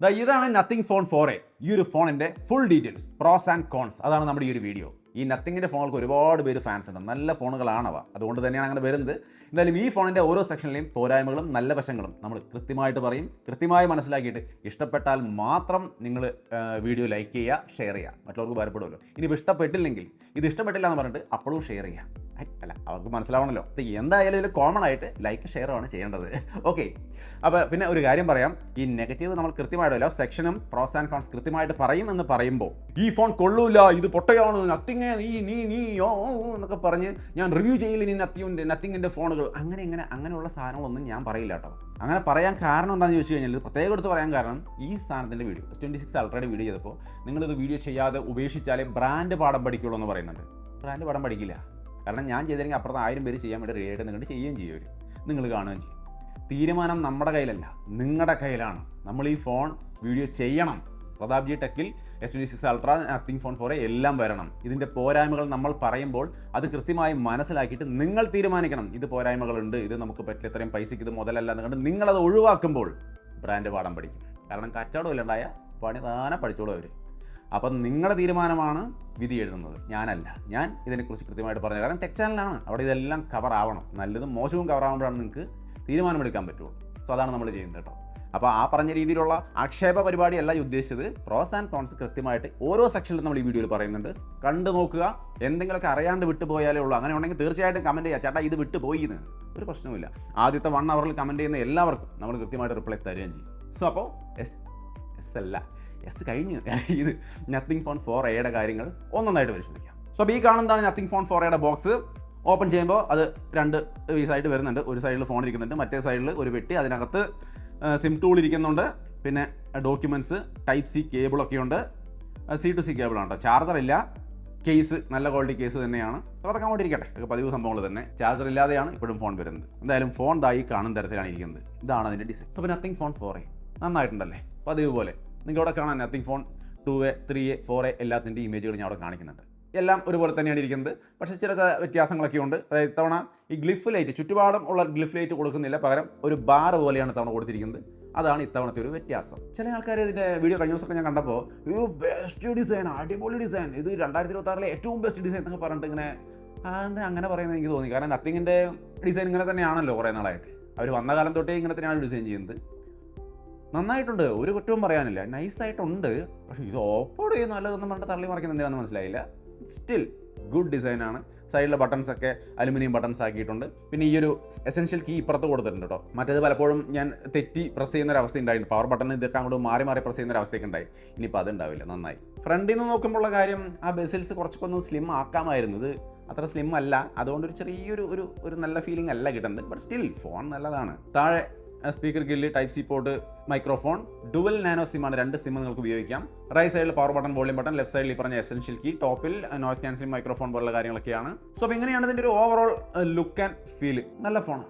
ഇതാണ് nothing phone 4a. ഈ ഒരു ഫോണിൻ്റെ full details, pros and cons, അതാണ് നമ്മുടെ ഈ ഒരു വീഡിയോ. ഈ നത്തിങ്ങിൻ്റെ ഫോണുകൾക്ക് ഒരുപാട് പേര് ഫാൻസ് ഉണ്ട്, നല്ല ഫോണുകളാണവ, അതുകൊണ്ട് തന്നെയാണ് അങ്ങനെ വരുന്നത്. എന്തായാലും ഈ ഫോണിൻ്റെ ഓരോ സെക്ഷനിലെയും പോരായ്മകളും നല്ല വശങ്ങളും നമ്മൾ കൃത്യമായിട്ട് പറയും. കൃത്യമായി മനസ്സിലാക്കിയിട്ട് ഇഷ്ടപ്പെട്ടാൽ മാത്രം നിങ്ങൾ വീഡിയോ ലൈക്ക് ചെയ്യുക, ഷെയർ ചെയ്യുക, മറ്റുള്ളവർക്ക് ഉപകാരപ്പെടുമല്ലോ. ഇനി ഇഷ്ടപ്പെട്ടില്ലെങ്കിൽ, ഇത് ഇഷ്ടപ്പെട്ടില്ല എന്ന് പറഞ്ഞിട്ട് അപ്പോഴും ഷെയർ ചെയ്യുക, അല്ല അവർക്ക് മനസ്സിലാവണമല്ലോ. അപ്പോൾ എന്തായാലും ഇതിൽ കോമൺ ആയിട്ട് ലൈക്ക് ഷെയർ ആണ് ചെയ്യേണ്ടത്. ഓക്കെ, അപ്പോൾ പിന്നെ ഒരു കാര്യം പറയാം, ഈ നെഗറ്റീവ് നമ്മൾ കൃത്യമായിട്ടല്ലോ സെക്ഷനും പ്രോസ് ആൻഡ് കോൺസ് കൃത്യമായിട്ട് പറയും എന്ന് പറയുമ്പോൾ ഈ ഫോൺ കൊള്ളൂല, ഇത് പൊട്ടയാണ്, നത്തിങ് നീ എന്നൊക്കെ പറഞ്ഞ് ഞാൻ റിവ്യൂ ചെയ്യില്ല ഇനി നത്തിങ്ങിൻ്റെ ഫോണുകൾ, അങ്ങനെയുള്ള സാധനങ്ങളൊന്നും ഞാൻ പറയില്ല കേട്ടോ. അങ്ങനെ പറയാൻ കാരണം എന്താണെന്ന് ചോദിച്ചു കഴിഞ്ഞാൽ, പ്രത്യേകം എടുത്ത് പറയാൻ കാരണം ഈ സാധനത്തിൻ്റെ വീഡിയോ S26 അൾട്രയുടെ വീഡിയോ ചെയ്തപ്പോൾ നിങ്ങളിത് വീഡിയോ ചെയ്യാതെ ഉപേക്ഷിച്ചാലേ ബ്രാൻഡ് പാഠം പഠിക്കുള്ളൂ എന്ന് പറയുന്നുണ്ട്. ബ്രാൻഡ് പാഠം പഠിക്കില്ല, കാരണം ഞാൻ ചെയ്തില്ലെങ്കിൽ അപ്പുറത്ത് 1000 പേര് ചെയ്യാൻ വേണ്ടി റെഡിയായിട്ട് നിങ്ങളുടെ ചെയ്യുകയും ചെയ്യും, നിങ്ങൾ കാണുകയും ചെയ്യും. തീരുമാനം നമ്മുടെ കയ്യിലല്ല, നിങ്ങളുടെ കയ്യിലാണ്. നമ്മൾ ഈ ഫോൺ വീഡിയോ ചെയ്യണം. പ്രതാപ് ജി ടെക്കിൽ S26 ultra, nothing phone 4a എല്ലാം വരണം. ഇതിൻ്റെ പോരായ്മകൾ നമ്മൾ പറയുമ്പോൾ അത് കൃത്യമായി മനസ്സിലാക്കിയിട്ട് നിങ്ങൾ തീരുമാനിക്കണം. ഇത് പോരായ്മകളുണ്ട്, ഇത് നമുക്ക് പറ്റില്ല, ഇത്രയും പൈസയ്ക്ക് ഇത് മുതലല്ല എന്ന് കണ്ട് നിങ്ങളത് ഒഴിവാക്കുമ്പോൾ ബ്രാൻഡ് പാഠം പഠിക്കും. കാരണം കച്ചവടം ഇല്ലാണ്ടായ പണി താനെ പഠിച്ചോളൂ അവർ. അപ്പം നിങ്ങളുടെ തീരുമാനമാണ് വിധി എഴുതുന്നത്, ഞാനല്ല. ഞാൻ ഇതിനെക്കുറിച്ച് കൃത്യമായിട്ട് പറഞ്ഞു, കാരണം ടെക് ചാനലാണ്, അവിടെ ഇതെല്ലാം കവർ ആവണം. നല്ലതും മോശവും കവർ ആവുമ്പോഴാണ് നിങ്ങൾക്ക് തീരുമാനമെടുക്കാൻ പറ്റുള്ളൂ. സോ അതാണ് നമ്മൾ ചെയ്യുന്നത് കേട്ടോ. അപ്പോൾ ആ പറഞ്ഞ രീതിയിലുള്ള ആക്ഷേപ പരിപാടിയല്ല ഉദ്ദേശിച്ചത്. പ്രോസ് ആൻഡ് കോൺസ് കൃത്യമായിട്ട് ഓരോ സെക്ഷനിലും നമ്മൾ ഈ വീഡിയോയിൽ പറയുന്നുണ്ട്. കണ്ടു നോക്കുക. എന്തെങ്കിലുമൊക്കെ അറിയാണ്ട് വിട്ടുപോയാലേ ഉള്ളൂ. അങ്ങനെ ഉണ്ടെങ്കിൽ തീർച്ചയായിട്ടും കമൻറ്റ് ചെയ്യുക, ചേട്ടാ ഇത് വിട്ടുപോയി എന്ന്. ഒരു പ്രശ്നവുമില്ല. ആദ്യത്തെ 1 അവറിൽ കമൻറ്റ് ചെയ്യുന്ന എല്ലാവർക്കും നമ്മൾ കൃത്യമായിട്ട് റിപ്ലൈ തരുകയും ചെയ്യും. സോ അപ്പോൾ എസ് കഴിഞ്ഞ് ഇത് നത്തിങ് ഫോൺ 4aയുടെ കാര്യങ്ങൾ ഒന്നൊന്നായിട്ട് പരിശോധിക്കാം. സോ ഈ കാണുന്നതാണ് നത്തിങ് ഫോൺ 4aയുടെ ബോക്സ്. ഓപ്പൺ ചെയ്യുമ്പോൾ അത് 2 പീസായിട്ട് വരുന്നുണ്ട്. ഒരു സൈഡിൽ ഫോൺ ഇരിക്കുന്നുണ്ട്, മറ്റേ സൈഡിൽ ഒരു പെട്ടി, അതിനകത്ത് സിം ടൂൾ ഇരിക്കുന്നുണ്ട്, പിന്നെ ഡോക്യുമെൻറ്റ്സ്, ടൈപ്പ് സി കേബിളൊക്കെ ഉണ്ട്. C2C കേബിളാണ് കേട്ടോ, ചാർജർ ഇല്ല. കേസ് നല്ല ക്വാളിറ്റി കേസ് തന്നെയാണ്. അപ്പോൾ അതൊക്കെ അങ്ങോട്ട് ഇരിക്കട്ടെ, ഒക്കെ പതിവ് സംഭവങ്ങൾ തന്നെ. ചാർജർ ഇല്ലാതെയാണ് ഇപ്പോഴും ഫോൺ വരുന്നത്. എന്തായാലും ഫോൺ ദായി കാണുന്ന തരത്തിലാണ് ഇരിക്കുന്നത്. ഇതാണ് അതിൻ്റെ ഡിസൈൻ. അപ്പോൾ നത്തിങ് ഫോൺ 4a നന്നായിട്ടുണ്ടല്ലേ, പതിവ് പോലെ. നിങ്ങളവിടെ കാണാൻ nothing phone 2a 3a 4a എല്ലാത്തിൻ്റെ ഇമേജുകൾ ഞാൻ അവിടെ കാണിക്കുന്നുണ്ട്. എല്ലാം ഒരുപോലെ തന്നെയാണ് ഇരിക്കുന്നത്, പക്ഷേ ചില വ്യത്യാസങ്ങളൊക്കെ ഉണ്ട്. അതായത് ഇത്തവണ ഈ ഗ്ലിഫ് ലൈറ്റ്, ചുറ്റുപാടും ഉള്ള ഗ്ലിഫ് ലൈറ്റ് കൊടുക്കുന്നില്ല, പകരം ഒരു ബാർ പോലെയാണ് ഇത്തവണ കൊടുത്തിരിക്കുന്നത്. അതാണ് ഇത്തവണത്തെ ഒരു വ്യത്യാസം. ചില ആൾക്കാർ ഇതിൻ്റെ വീഡിയോ കഴിഞ്ഞ ദിവസമൊക്കെ ഞാൻ കണ്ടപ്പോൾ ബെസ്റ്റ് ഡിസൈൻ, അടിപൊളി ഡിസൈൻ, ഇത് 2026 ഏറ്റവും ബെസ്റ്റ് ഡിസൈൻ എന്നൊക്കെ പറഞ്ഞിട്ട് ഇങ്ങനെ അങ്ങനെ പറയുന്നത് എനിക്ക് തോന്നി. കാരണം നത്തിങ്ങിൻ്റെ ഡിസൈൻ ഇങ്ങനെ തന്നെയാണല്ലോ കുറേ നാളായിട്ട്. അവർ വന്ന കാലം തൊട്ടേ ഇങ്ങനെ തന്നെയാണ് ഡിസൈൻ ചെയ്യുന്നത്. നന്നായിട്ടുണ്ട്, ഒരു കുറ്റവും പറയാനില്ല, നൈസായിട്ടുണ്ട്. പക്ഷേ ഇത് ഓപ്പോട് നല്ലതൊന്നും പറഞ്ഞിട്ട് തള്ളി മറിക്കുന്ന എന്തിനാണെന്ന് മനസ്സിലായില്ല. സ്റ്റിൽ ഗുഡ് ഡിസൈനാണ്. സൈഡിലെ ബട്ടൺസ് ഒക്കെ അലുമിനിയം ബട്ടൺസ് ആക്കിയിട്ടുണ്ട്. പിന്നെ ഈ ഒരു എസെൻഷ്യൽ കീ ഇപ്പുറത്ത് കൊടുത്തിട്ടുണ്ട് കേട്ടോ. മറ്റേത് പലപ്പോഴും ഞാൻ തെറ്റി പ്രസ് ചെയ്യുന്ന ഒരു അവസ്ഥ ഉണ്ടായിട്ടുണ്ട്. പവർ ബട്ടൺ ഇതൊക്കെ അങ്ങോട്ട് മാറി പ്രസ് ചെയ്യുന്ന ഒരു അവസ്ഥയൊക്കെ ഉണ്ടായി. ഇനിയിപ്പോൾ അതുണ്ടാവില്ല, നന്നായി. ഫ്രണ്ടിൽ നിന്ന് നോക്കുമ്പോഴുള്ള കാര്യം, ആ ബെസിൽസ് കുറച്ചൊക്കെ സ്ലിം ആക്കാമായിരുന്നു. ഇത് അത്ര സ്ലിം അല്ല, അതുകൊണ്ട് ഒരു ചെറിയൊരു ഒരു നല്ല ഫീലിംഗ് അല്ല കിട്ടുന്നത്. ബട്ട് സ്റ്റിൽ ഫോൺ നല്ലതാണ്. താഴെ speaker grill, type C port, microphone, dual nano സിമ്മാണ്. 2 സിം നിങ്ങൾക്ക് ഉപയോഗിക്കാം. റൈറ്റ് സൈഡിൽ power button, volume button, left സൈഡിൽ ഈ പറഞ്ഞ എസെൻഷ്യൽ കീ, ടോപ്പിൽ നോയ്സ് ക്യാൻസലിംഗ് മൈക്രോഫോൺ പോലുള്ള കാര്യങ്ങളൊക്കെയാണ്. സോ അപ്പോൾ ഇങ്ങനെയാണ് ഇതിൻ്റെ ഒരു ഓവറോൾ ലുക്ക് ആൻഡ് ഫീൽ. നല്ല ഫോണാണ്,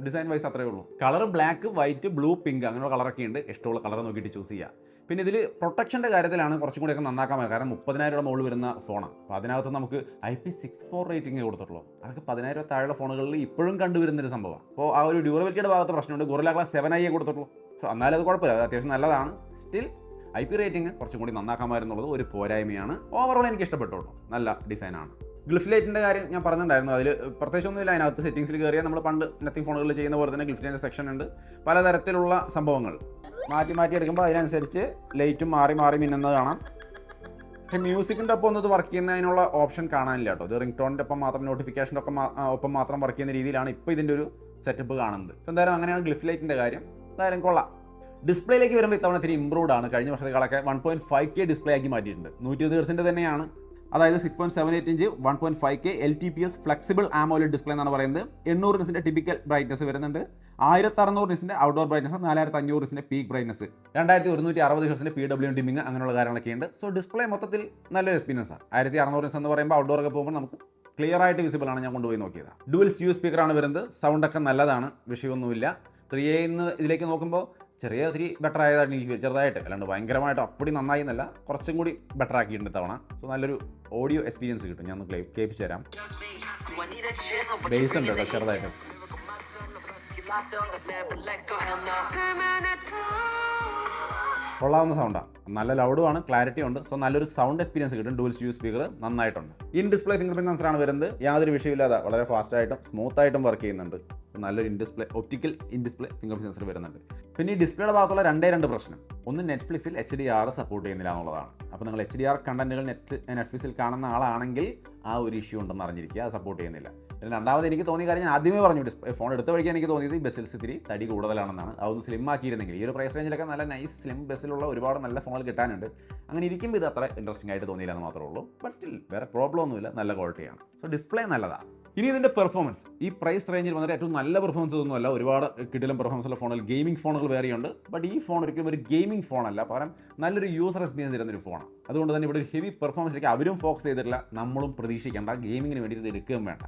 ഡിസൈൻ വൈസ് അത്രയേ ഉള്ളൂ. Colour black, white, blue, pink അങ്ങനെയുള്ള കളറൊക്കെ ഉണ്ട്. ഇഷ്ടമുള്ള കളർ നോക്കിയിട്ട് ചൂസ് ചെയ്യുക. പിന്നെ ഇതിൽ പ്രൊട്ടക്ഷൻ്റെ കാര്യത്തിലാണ് കുറച്ചും കൂടിയൊക്കെ നന്നാക്കാൻ പറ്റും. കാരണം 30,000 രൂപ മുകളിൽ വരുന്ന ഫോണാണ്. അപ്പോൾ അതിനകത്ത് നമുക്ക് IP64 റേറ്റിംഗ് കൊടുത്തിട്ടുള്ളൂ. അതൊക്കെ 10,000 രൂപ താഴെയുള്ള ഫോണുകളിൽ ഇപ്പോഴും കണ്ടുവരുന്നൊരു സംഭവമാണ്. അപ്പോൾ ആ ഒരു ഡ്യൂറബിലിറ്റിയുടെ ഭാഗത്ത് പ്രശ്നമുണ്ട്. ഗൊറില്ല ഗ്ലാസ് 7i കൊടുത്തിട്ടുള്ളൂ. സോ എന്നാലും അത് കുഴപ്പമില്ല, അത് അത്യാവശ്യം നല്ലതാണ്. സ്റ്റിൽ IP റേറ്റിംഗ് കുറച്ചും കൂടി നന്നാക്കാമായിരുന്നുള്ളത് ഒരു പോരായ്മയാണ്. ഓവറോൾ എനിക്ക് ഇഷ്ടപ്പെട്ടുള്ളൂ, നല്ല ഡിസൈനാണ്. ഗ്ലിഫ് ലൈറ്റിൻ്റെ കാര്യം ഞാൻ പറഞ്ഞിട്ടുണ്ടായിരുന്നു. അതിൽ പ്രത്യേകിച്ചൊന്നുമില്ല. അതിനകത്ത് സെറ്റിംഗ്സിൽ കയറിയാൽ നമ്മൾ പണ്ട് നത്തിങ് ഫോണുകളിൽ ചെയ്യുന്ന പോലെ തന്നെ ഗ്ലിഫ് ലൈറ്റിൻ്റെ സെക്ഷൻ ഉണ്ട്. പലതരത്തിലുള്ള സംഭവങ്ങൾ മാറ്റി എടുക്കുമ്പോൾ അതിനനുസരിച്ച് ലൈറ്റും മാറി മിന്നുന്നത് കാണാം. പക്ഷേ മ്യൂസിക്കിൻ്റെ ഒപ്പം ഒന്നത് വർക്ക് ചെയ്യുന്നതിനുള്ള ഓപ്ഷൻ കാണാനില്ല കേട്ടോ. ഇത് റിംഗ് ടോണിൻ്റെ ഒപ്പം മാത്രം, നോട്ടിഫിക്കേഷൻ്റെ ഒപ്പം മാത്രം വർക്ക് ചെയ്യുന്ന രീതിയിലാണ് ഇപ്പോൾ ഇതിൻ്റെ ഒരു സെറ്റപ്പ് കാണുന്നത്. എന്തായാലും അങ്ങനെയാണ് ഗ്ലിഫ് ലൈറ്റിൻ്റെ കാര്യം. എന്തായാലും കൊള്ളാം. ഡിസ്പ്ലേയിലേക്ക് വരുമ്പോൾ ഇത്തവണ ഇത്തിരി ഇമ്പ്രൂവ്ഡ് ആണ്. കഴിഞ്ഞ വർഷത്തേക്കാളൊക്കെ 1.5K ഡിസ്പ്ലേ ആക്കി മാറ്റിയിട്ടുണ്ട്. 120 Hz തന്നെയാണ്. അതായത് 6.78 inch 1.5K LTPS flexible AMOLED display എന്നാണ് പറയുന്നത്. 800 Nitsന്റെ ടിപ്പിക്കൽ ബ്രൈറ്റ്നസ് വരുന്നുണ്ട്. 1600 Nitsന്റെ ഔട്ട്ഡോർ ബ്രൈറ്റ്നസ്, 4500 Nitsന്റെ പീക്ക് ബ്രൈറ്റ്നസ്, 2160 Hzന്റെ PWM ഡിമ്മിങ് അങ്ങനെയുള്ള കാര്യങ്ങളൊക്കെ ഉണ്ട്. സോ ഡിസ്പ്ലേ മൊത്തത്തിൽ നല്ലൊരു എക്സ്പീരിയൻസ് ആണ്. 1600 Nits എന്ന് പറയുമ്പോൾ ഔട്ട്ഡോറൊക്കെ പോകുമ്പോൾ നമുക്ക് ക്ലിയർ ആയിട്ട് വിസിബിൾ ആണ്. ഞാൻ കൊണ്ടുപോയി നോക്കിയത്. ഡുവൽ സ്റ്റീരിയോ സ്പീക്കറാണ് വരുന്നത്. സൗണ്ടൊക്കെ നല്ലതാണ്, വിഷയമൊന്നുമില്ല. 3A ഇതിലേക്ക് നോക്കുമ്പോൾ ചെറിയ ബെറ്റർ ആയതായിട്ട് എനിക്ക് ചെറുതായിട്ട്, അല്ലാണ്ട് ഭയങ്കരമായിട്ട് അപ്പടി നന്നായി എന്നല്ല, കുറച്ചും കൂടി ബെറ്റർ ആക്കിയിട്ടുണ്ട് തവണ. സോ നല്ലൊരു ഓഡിയോ എക്സ്പീരിയൻസ് കിട്ടും. ഞാൻ ഒന്ന് കേൾപ്പിച്ച് തരാം. ബേസ് ഉണ്ട് ചെറുതായിട്ട്. കൊള്ളാവുന്ന സൗണ്ടാണ്, നല്ല ലൗഡുമാണ്, ക്ലാരിറ്റി ഉണ്ട്. സോ നല്ലൊരു സൗണ്ട് എക്സ്പീരിയൻസ് കിട്ടും. ഡുവൽ സ്റ്റുഡിയോ സ്പീക്കർ നന്നായിട്ടുണ്ട്. ഇൻ ഡിസ്പ്ലേ ഫിംഗർ പ്രിന്റ് സെൻസറാണ് വരുന്നത്. യാതൊരു വിഷയമില്ലാതെ വളരെ ഫാസ്റ്റായിട്ടും സ്മൂത്തായിട്ടും വർക്ക് ചെയ്യുന്നുണ്ട്. നല്ലൊരു in display optical in display finger print sensor വരുന്നുണ്ട്. പിന്നെ ഈ ഡിസ്പ്ലേയുടെ ഭാഗത്തുള്ള രണ്ട് പ്രശ്നം, ഒന്ന് നെറ്റ്ഫ്ലിക്സിൽ HDR സപ്പോർട്ട് ചെയ്യുന്നില്ല എന്നുള്ളതാണ്. അപ്പോൾ നിങ്ങൾ HDR കണ്ടന്റുകൾ നെറ്റ്ഫ്ലിക്സിൽ കാണുന്ന ആളാണെങ്കിൽ ആ ഒരു ഇഷ്യൂ ഉണ്ടെന്ന് അറിഞ്ഞിരിക്കുക, അത് സപ്പോർട്ട് ചെയ്യുന്നില്ല. പിന്നെ രണ്ടാമത് എനിക്ക് തോന്നിയ കാര്യം ഞാൻ ആദ്യമേ പറഞ്ഞു, ഫോൺ എടുത്ത വഴിക്കാൻ എനിക്ക് തോന്നിയത് ഈ ബെസിൽസ് ഇത്തിരി തടി കൂടുതലാണെന്നാണ്. അതൊന്ന് സ്ലിം ആക്കിയിരുന്നെങ്കിൽ ഈ ഒരു പ്രൈസ് റേഞ്ചിലൊക്കെ നല്ല നൈസ് സ്ലിം ബെസിലുള്ള ഒരുപാട് നല്ല ഫോണുകൾ കിട്ടാനുണ്ട്. അങ്ങനെ ഇരിക്കുമ്പോൾ ഇത് അത്ര ഇൻട്രസ്റ്റിംഗ് ആയിട്ട് തോന്നിയില്ല എന്ന് മാത്രമേ ഉള്ളൂ. ബട്ട് സ്റ്റിൽ വേറെ പ്രോബ്ലം ഒന്നുമില്ല, നല്ല ക്വാളിറ്റിയാണ്. സോ ഡിസ്പ്ലേ നല്ലതാണ്. ഇനി ഇതിൻ്റെ പെർഫോമൻസ്, ഈ പ്രൈസ് റേഞ്ചിൽ വന്നിട്ട് ഏറ്റവും നല്ല പെർഫോമൻസ് ഒന്നുമല്ല. ഒരുപാട് കിടിലം പെർഫോമൻസ് ഉള്ള ഫോണുകൾ, ഗെയിമിംഗ് ഫോണുകൾ വേറെയുണ്ട്. ബട്ട് ഈ ഫോൺ ഒരിക്കലും ഒരു ഗെയിമിംഗ് ഫോണല്ല, പകരം നല്ലൊരു യൂസർ എക്സ്പീരിയൻസ് തരുന്നൊരു ഫോണാണ്. അതുകൊണ്ട് തന്നെ ഇവിടെ ഒരു ഹെവി പെർഫോമൻസിലേക്ക് അവരും ഫോക്കസ് ചെയ്തിട്ടില്ല, നമ്മളും പ്രതീക്ഷിക്കേണ്ട. ഗെയിമിങ്ങിന് വേണ്ടി ഇത് എടുക്കുകയും വേണ്ട.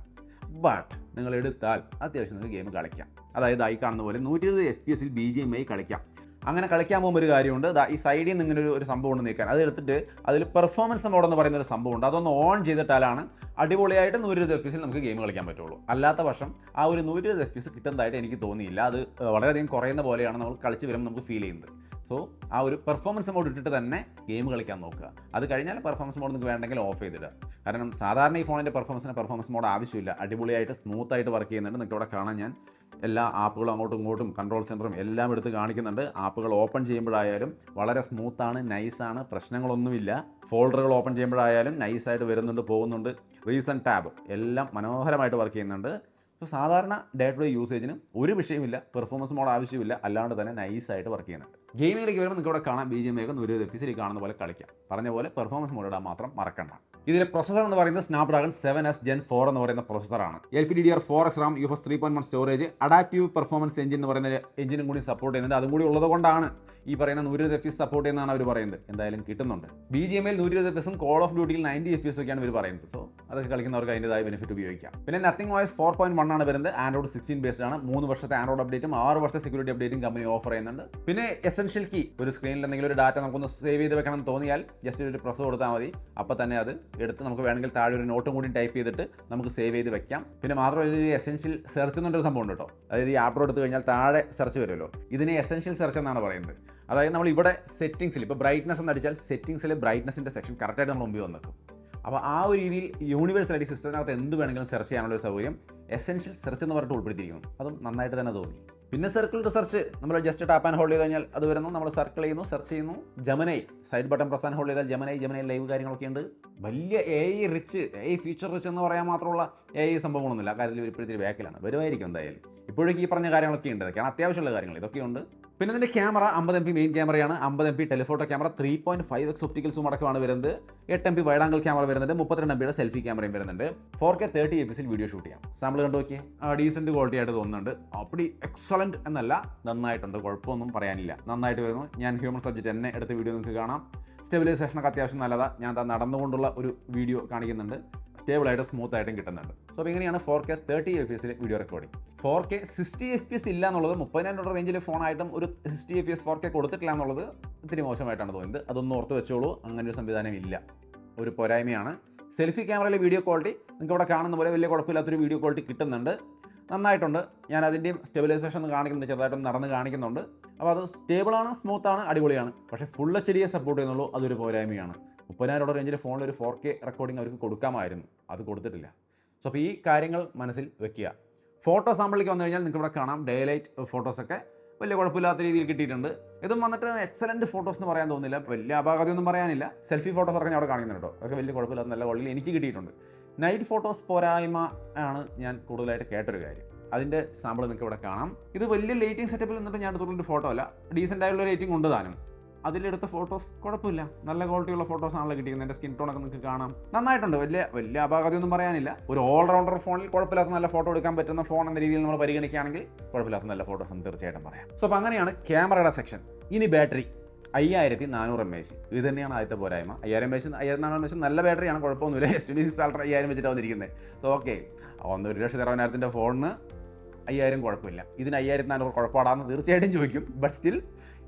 ബട്ട് നിങ്ങൾ എടുത്താൽ അത്യാവശ്യം നിങ്ങൾക്ക് ഗെയിം കളിക്കാം. അതായത് ഈ കാണുന്ന പോലെ 120 FPS BGMI കളിക്കാം. അങ്ങനെ കളിക്കാൻ പോകുമ്പോൾ ഒരു കാര്യമുണ്ട്, ഈ സൈഡിൽ നിന്ന് ഇങ്ങനെ ഒരു സംഭവം ഉണ്ട് നീക്കാൻ, അത് എടുത്തിട്ട് അതിൽ പെർഫോമൻസ് മോഡ് എന്ന് പറയുന്ന ഒരു സംഭവമുണ്ട്, അതൊന്ന് ഓൺ ചെയ്തിട്ടാലാണ് അടിപൊളിയായിട്ട് 120 FPS നമുക്ക് ഗെയിം കളിക്കാൻ പറ്റുള്ളൂ. അല്ലാത്ത പക്ഷം ആ ഒരു 120 FPS കിട്ടുന്നതായിട്ട് എനിക്ക് തോന്നിയില്ല. അത് വളരെയധികം കുറയുന്ന പോലെയാണ് നമ്മൾ കളിച്ച് വരുമ്പോൾ നമുക്ക് ഫീൽ ചെയ്യുന്നത്. സോ ആ ഒരു പെർഫോമൻസ് മോഡ് ഇട്ടിട്ട് തന്നെ ഗെയിം കളിക്കാൻ നോക്കുക. അത് കഴിഞ്ഞാൽ പെർഫോമൻസ് മോഡ് നിങ്ങൾക്ക് വേണമെങ്കിൽ ഓഫ് ചെയ്തിടുക. കാരണം സാധാരണ ഈ ഫോണിൻ്റെ പെർഫോമൻസ് മോഡ് ആവശ്യമില്ല. അടിപൊളിയായിട്ട് സ്മൂത്തായിട്ട് വർക്ക് ചെയ്യുന്നുണ്ട്. നിങ്ങൾക്ക് ഇവിടെ കാണാൻ ഞാൻ എല്ലാ ആപ്പുകളും അങ്ങോട്ടും ഇങ്ങോട്ടും കൺട്രോൾ സെൻറ്ററും എല്ലാം എടുത്ത് കാണിക്കുന്നുണ്ട്. ആപ്പുകൾ ഓപ്പൺ ചെയ്യുമ്പോഴായാലും വളരെ സ്മൂത്താണ്, നൈസാണ്, പ്രശ്നങ്ങളൊന്നുമില്ല. ഫോൾഡറുകൾ ഓപ്പൺ ചെയ്യുമ്പോഴായാലും നൈസായിട്ട് വരുന്നുണ്ട്, പോകുന്നുണ്ട്. റീസെൻറ്റ് ടാബ് എല്ലാം മനോഹരമായിട്ട് വർക്ക് ചെയ്യുന്നുണ്ട്. സോ സാധാരണ ഡേ ടു ഡേ യൂസേജിനും ഒരു വിഷയമില്ല, പെർഫോമൻസ് മോഡ് ആവശ്യമില്ല, അല്ലാണ്ട് തന്നെ നൈസായിട്ട് വർക്ക് ചെയ്യുന്നുണ്ട്. ഗെയിമിലേക്ക് വരുമ്പോൾ നിങ്ങൾക്ക് ഇവിടെ കാണാം BGMI ഒക്കെ 120 FPS കാണുന്ന പോലെ കളിക്കാം. പറഞ്ഞ പോലെ പെർഫോമൻസ് മോഡ് ഇടാൻ മാത്രം മറക്കണ്ട. ഇതിലെ പ്രൊസസർ എന്ന് പറയുന്നത് സ്നാപ്ഡ്രാഗൺ 7S Gen 4 എന്ന് പറയുന്ന പ്രൊസസറാണ്. LPDDR4X RAM, UFS 3.1 storage, adaptive performance engine എന്ന് പറയുന്ന എഞ്ചിനും കൂടി സപ്പോർട്ട് ചെയ്യുന്നുണ്ട്. അതും കൂടി ഉള്ളത് കൊണ്ടാണ് ഈ പറയുന്ന 120 FPS സപ്പോർട്ട് ചെയ്യുന്നതാണ് അവർ പറയുന്നത്. എന്തായാലും കിട്ടുന്നുണ്ട്. BGMI 120 FPS കോൾ ഓഫ് ഡ്യൂട്ടിയിൽ 90 FPS ഒക്കെയാണ് ഇവർ പറയുന്നത്. സോ അതൊക്കെ കളിക്കുന്നവർക്ക് അതിൻ്റെതായ ബെനിഫിറ്റ് ഉപയോഗിക്കാം. പിന്നെ നത്തിങ് OS 4.1 ആണ് വരുന്നത്. ആൻഡ്രോയിഡ് 16 ബേസ്ഡ് ആണ്. 3 വർഷത്തെ ആൻഡ്രോയിഡ് അപ്ഡേറ്റും 6 വർഷത്തെ സെക്യൂരിറ്റി അപ്ഡേറ്റും കമ്പനി ഓഫർ ചെയ്യുന്നുണ്ട്. പിന്നെ എസെൻഷ്യൽ കീ, ഒരു സ്ക്രീനിൽ എന്തെങ്കിലും ഒരു ഡാറ്റ നമുക്കൊന്ന് സേവ് ചെയ്ത് വെക്കണം എന്ന് തോന്നിയാൽ ജസ്റ്റ് ഒരു പ്രസ് കൊടുത്താൽ മതി. അപ്പോൾ തന്നെ അത് എടുത്ത് നമുക്ക് വേണമെങ്കിൽ താഴെ ഒരു നോട്ടും കൂടി ടൈപ്പ് ചെയ്തിട്ട് നമുക്ക് സേവ് ചെയ്ത് വെക്കാം. പിന്നെ മാത്രമല്ല ഈ എസെൻഷ്യൽ സെർച്ച് എന്നൊരു സംഭവം ഉണ്ട് കേട്ടോ. അതായത് ഈ ആപ്പ് എടുത്ത് കഴിഞ്ഞാൽ താഴെ സെർച്ച് വരുമല്ലോ, ഇതിനെ എസെൻഷ്യൽ സെർച്ച് എന്നാണ് പറയുന്നത്. അതായത് നമ്മൾ ഇവിടെ സെറ്റിംഗ്സിൽ ഇപ്പോൾ ബ്രൈറ്റ്നസ് എന്ന് അടിച്ചാൽ സെറ്റിംഗ്സിൽ ബ്രൈറ്റ്നസിൻ്റെ സെക്ഷൻ കറക്റ്റായിട്ട് നമ്മൾ മുമ്പിൽ വന്നിട്ടും. അപ്പോൾ ആ ഒരു രീതിയിൽ യൂണിവേഴ്സൽ സിസ്റ്റത്തിനകത്ത് എന്ത് വേണമെങ്കിലും സെർച്ച് ചെയ്യാനുള്ള ഒരു സൗകര്യം എസെൻഷ്യൽ സെർച്ച് എന്ന് പറഞ്ഞിട്ട് ഉൾപ്പെടുത്തിയിരിക്കുന്നു. അതും നന്നായിട്ട് തന്നെ തോന്നി. പിന്നെ സർക്കിൾ റിസർച്ച്, നമ്മൾ ജസ്റ്റ് ടാപ്പ് ആൻഡ് ഹോൾഡ് ചെയ്ത് കഴിഞ്ഞാൽ അത് വരുന്നു, നമ്മൾ സർക്കിൾ ചെയ്യുന്നു, സെർച്ച് ചെയ്യുന്നു. Gemini side button press and hold ചെയ്താൽ ജമനൈ ലൈവ് കാര്യങ്ങളൊക്കെ ഉണ്ട്. വലിയ AI ഫീച്ചർ റിച്ച് എന്ന് പറയാൻ മാത്രമുള്ള AI സംഭവങ്ങളൊന്നുമില്ല. ആ കാര്യത്തിൽ ഇപ്പോഴത്തെ ബാക്കിലാണ്, വരുമായിരിക്കും എന്തായാലും. ഇപ്പോഴേക്ക് ഈ പറഞ്ഞ കാര്യങ്ങളൊക്കെ ഉണ്ട്, ഇതൊക്കെയാണ് അത്യാവശ്യമുള്ള കാര്യങ്ങൾ, ഇതൊക്കെയുണ്ട്. പിന്നെ ഇതിൻ്റെ ക്യാമറ 50 MP മെയിൻ ക്യാമറയാണ്, 50 MP telephoto camera, 3.5x optical zoom അടക്കമാണ് വരുന്നത്. 8 MP വൈഡ് ആംഗിൾ ക്യാമറ വരുന്നുണ്ട്, 32 MB സെൽഫി ക്യാമറയും വരുന്നുണ്ട്. 4K 30 FPS വീഡിയോ ഷൂട്ട് ചെയ്യാം. സാമ്പിൾ കണ്ടു നോക്കിയേ, ഡീസൻറ്റ് ക്വാളിറ്റി ആയിട്ട് തോന്നുന്നുണ്ട്. അപ്പടി എക്സലൻറ്റ് എന്നല്ല, നന്നായിട്ടുണ്ട്, കുഴപ്പമൊന്നും പറയാനില്ല, നന്നായിട്ട് വരുന്നു. ഞാൻ ഹ്യൂമൻ സബ്ജക്റ്റ് എന്നെ എടുത്ത വീഡിയോ നിങ്ങൾക്ക് കാണാം. സ്റ്റെബിലൈസേഷനൊക്കെ അത്യാവശ്യം നല്ലതാണ്. ഞാൻ നടന്നുകൊണ്ടുള്ള ഒരു വീഡിയോ കാണിക്കുന്നുണ്ട്, സ്റ്റേബിളായിട്ട് സ്മൂത്തായിട്ടും കിട്ടുന്നുണ്ട്. സോ അപ്പോൾ ഇങ്ങനെയാണ് 4K 30 FPS video recording. 4K 60 FPS ഇല്ല എന്നുള്ളത്, 30,000 റേഞ്ചിൽ ഫോണായിട്ടും ഒരു 60 FPS 4K കൊടുത്തിട്ടില്ല എന്നുള്ളത് ഇത്തിരി മോശമായിട്ടാണ് തോന്നുന്നത്. അതൊന്നും ഓർത്ത് വെച്ചോളൂ, അങ്ങനെ ഒരു സംവിധാനം ഇല്ല, ഒരു പോരായ്മയാണ്. സെൽഫി ക്യാമറയിലെ വീഡിയോ ക്വാളിറ്റി നിങ്ങൾക്ക് ഇവിടെ കാണുന്ന പോലെ വലിയ കുഴപ്പമില്ലാത്തൊരു വീഡിയോ ക്വാളിറ്റി കിട്ടുന്നുണ്ട്, നന്നായിട്ടുണ്ട്. ഞാൻ അതിൻ്റെയും സ്റ്റെബിലൈസേഷൻ കാണിക്കുന്നുണ്ട്, ചെറുതായിട്ടൊന്ന് നടന്ന് കാണിക്കുന്നുണ്ട്. അപ്പോൾ അത് സ്റ്റേബിളാണ്, സ്മൂത്താണ്, അടിപൊളിയാണ്. പക്ഷേ ഫുൾ HD സപ്പോർട്ട് ചെയ്യുന്നുള്ളൂ, അതൊരു പോരായ്മയാണ്. 30,000 റേഞ്ചിൽ ഫോണിൽ ഒരു 4K റെക്കോർഡിംഗ് അവർക്ക് കൊടുക്കാമായിരുന്നു, അത് കൊടുത്തിട്ടില്ല. സോ അപ്പോൾ ഈ കാര്യങ്ങൾ മനസ്സിൽ വെക്കുക. ഫോട്ടോ സാമ്പിളിലേക്ക് വന്നു കഴിഞ്ഞാൽ നിങ്ങൾക്ക് ഇവിടെ കാണാം ഡേ ലൈറ്റ് ഫോട്ടോസൊക്കെ വലിയ കുഴപ്പമില്ലാത്ത രീതിയിൽ കിട്ടിയിട്ടുണ്ട്. ഇതും വന്നിട്ട് എക്സലൻറ്റ് ഫോട്ടോസ് എന്ന് പറയാൻ തോന്നുന്നില്ല, വലിയ അപാകതയൊന്നും പറയാനില്ല. സെൽഫി ഫോട്ടോസ് ഒക്കെ ഞാൻ അവിടെ കാണിക്കുന്നുണ്ട് കേട്ടോ, അതൊക്കെ വലിയ കുഴപ്പമില്ലാത്ത നല്ല ക്വാളിറ്റിയിൽ എനിക്ക് കിട്ടിയിട്ടുണ്ട്. നൈറ്റ് ഫോട്ടോസ് പോരായ്മ ആണ് ഞാൻ കൂടുതലായിട്ട് കേട്ടൊരു കാര്യം. അതിൻ്റെ സാമ്പിൾ നിങ്ങൾക്ക് ഇവിടെ കാണാം. ഇത് വലിയ ലൈറ്റിംഗ് സെറ്റപ്പിൽ നിന്നിട്ട് ഞാൻ എടുത്തുള്ളൊരു ഫോട്ടോ അല്ല, ഡീസൻ്റ് ആയിട്ടുള്ള റേറ്റിംഗ് ഉണ്ട് താനും. അതിലെടുത്ത ഫോട്ടോസ് കുഴപ്പമില്ല, നല്ല ക്വാളിറ്റിയുള്ള ഫോട്ടോസ് ആണല്ലോ കിട്ടിയിരിക്കുന്നത്. എൻ്റെ സ്കിൻ ടോണൊക്കെ നിങ്ങൾക്ക് കാണാം, നന്നായിട്ടുണ്ട്, വലിയ അപാകതയൊന്നും പറയാനില്ല. ഒരു ഓൾറൗണ്ടർ ഫോണിൽ കുഴപ്പമില്ലാത്ത നല്ല ഫോട്ടോ എടുക്കാൻ പറ്റുന്ന ഫോൺ എന്ന രീതിയിൽ നമ്മൾ പരിഗണിക്കുകയാണെങ്കിൽ കുഴപ്പമില്ലാത്ത നല്ല ഫോട്ടോസ് എന്ന് തീർച്ചയായിട്ടും പറയാം. സോ അപ്പോൾ അങ്ങനെയാണ് ക്യാമറയുടെ സെക്ഷൻ. ഇനി ബാറ്ററി 5400 mAh, ഇത് തന്നെയാണ് ആദ്യത്തെ പോരായ്മ. 5000 mAh നല്ല ബാറ്ററിയാണ്, കുഴപ്പമൊന്നുമില്ല. S26 Ultra 5000 വെച്ചിട്ടാണ് വന്നിരിക്കുന്നത്. സോ ഓക്കെ, 1,60,000 ഫോണിന് 5000 കുഴപ്പമില്ല. ഇതിന് 5400 കുഴപ്പമാടാന്ന് തീർച്ചയായിട്ടും ചോദിക്കും. ബട്ട് സ്റ്റിൽ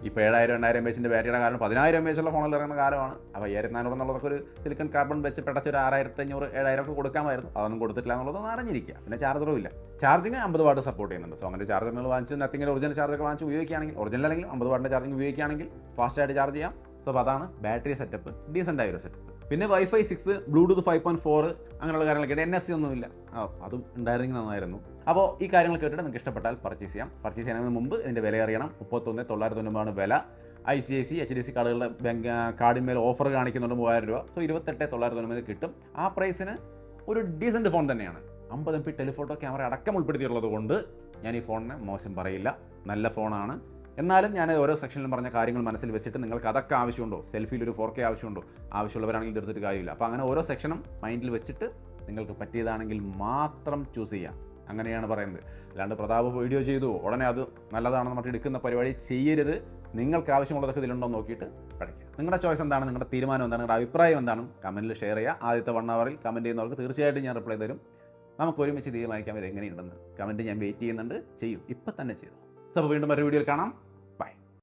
ഇപ്പോൾ 7000 mAh ബാറ്ററിയുടെ കാലം 10000 mAh ഉള്ള ഫോണിൽ ഇറങ്ങുന്ന കാലമാണ്. അപ്പോൾ 5400 എന്നുള്ളതൊക്കെ ഒരു സിലിക്കൺ കാർബൺ വെച്ച് പെടച്ച് ഒരു 6500 7000 ഒക്കെ കൊടുക്കാമായിരുന്നു. അതൊന്നും കൊടുത്തിട്ടില്ല എന്നുള്ളതൊന്നും അറിഞ്ഞിരിക്കുക. പിന്നെ ചാർജറും ഇല്ല. ചാർജിങ് 50 വാട്ട് സപ്പോർട്ട് ചെയ്യുന്നുണ്ട്. സോ അങ്ങനെ ചാർജറുകൾ വാങ്ങിച്ച് നത്തിങ്ങിൻ്റെ ഒറിജിനൽ ചാർജൊക്കെ വാങ്ങിച്ച് ഉപയോഗിക്കുകയാണെങ്കിൽ, ഒറിജിനൽ അല്ലെങ്കിൽ 50 വാട്ടിൻ്റെ ചാർജിങ് ഉപയോഗിക്കുകയാണെങ്കിൽ ഫാസ്റ്റായിട്ട് ചാർജ് ചെയ്യാം. സോ അപ്പോൾ അതാണ് ബാറ്ററി സെറ്റപ്പ്, ഡീസൻ്റ് ആയൊരു സെറ്റപ്പ്. പിന്നെ Wi-Fi 6, ബ്ലൂടൂത്ത് 5.4 അങ്ങനെയുള്ള കാര്യങ്ങളൊക്കെ NFC ഒന്നുമില്ല. അതും ഉണ്ടായിരുന്നെങ്കിൽ നന്നായിരുന്നു. അപ്പോൾ ഈ കാര്യങ്ങൾ കേട്ടിട്ട് നിങ്ങൾക്ക് ഇഷ്ടപ്പെട്ടാൽ പർച്ചേസ് ചെയ്യാം. പർച്ചേസ് ചെയ്യുന്നതിന് മുമ്പ് ഇതിൻ്റെ വില അറിയണം. 31,990 വില. ICIC HDFC കാർഡുകളുടെ കാർഡിന്മേൽ ഓഫർ കാണിക്കുന്നുണ്ട് 3000 രൂപ. സോ 28,990 കിട്ടും. ആ പ്രൈസിന് ഒരു ഡീസൻറ്റ് ഫോൺ തന്നെയാണ്. 50 MP ടെലിഫോട്ടോ ക്യാമറ അടക്കം ഉൾപ്പെടുത്തിയിട്ടുള്ളത് കൊണ്ട് ഞാൻ ഈ ഫോണിനെ മോശം പറയില്ല. നല്ല ഫോണാണ്. എന്നാലും ഞാൻ ഓരോ സെക്ഷനിലും പറഞ്ഞ കാര്യങ്ങൾ മനസ്സിൽ വെച്ചിട്ട് നിങ്ങൾക്ക് അതൊക്കെ ആവശ്യമുണ്ടോ, സെൽഫിയിൽ ഒരു 4K ആവശ്യമുണ്ടോ, ആവശ്യമുള്ളവരാണെങ്കിൽ എടുത്തിട്ട് കാര്യമില്ല. അപ്പോൾ അങ്ങനെ ഓരോ സെക്ഷനും മൈൻഡിൽ വെച്ചിട്ട് നിങ്ങൾക്ക് പറ്റിയതാണെങ്കിൽ മാത്രം ചൂസ് ചെയ്യാം. അങ്ങനെയാണ് പറയുന്നത്. അല്ലാണ്ട് പ്രതാപ് വീഡിയോ ചെയ്തു ഉടനെ അത് നല്ലതാണെന്ന് മറ്റു എടുക്കുന്ന പരിപാടി ചെയ്യരുത്. നിങ്ങൾക്ക് ആവശ്യമുള്ളതൊക്കെ ഇതിലുണ്ടോ നോക്കിയിട്ട് പഠിക്കുക. നിങ്ങളുടെ ചോയ്സ് എന്താണ്, നിങ്ങളുടെ തീരുമാനം എന്താണ്, നിങ്ങളുടെ അഭിപ്രായം എന്താണ് കമൻറ്റിൽ ഷെയർ ചെയ്യുക. ആദ്യത്തെ 1 ഹവറിൽ കമൻറ്റ് ചെയ്യുന്നവർക്ക് തീർച്ചയായിട്ടും ഞാൻ റിപ്ലൈ തരും. നമുക്ക് ഒരുമിച്ച് തീരുമാനിക്കാം ഇത് എങ്ങനെയുണ്ടെന്ന്. കമൻറ്റ് ഞാൻ വെയിറ്റ് ചെയ്യുന്നുണ്ട്. ചെയ്യൂ, ഇപ്പം തന്നെ ചെയ്തു. സോ അപ്പോൾ വീണ്ടും ഒരു വീഡിയോയിൽ കാണാം.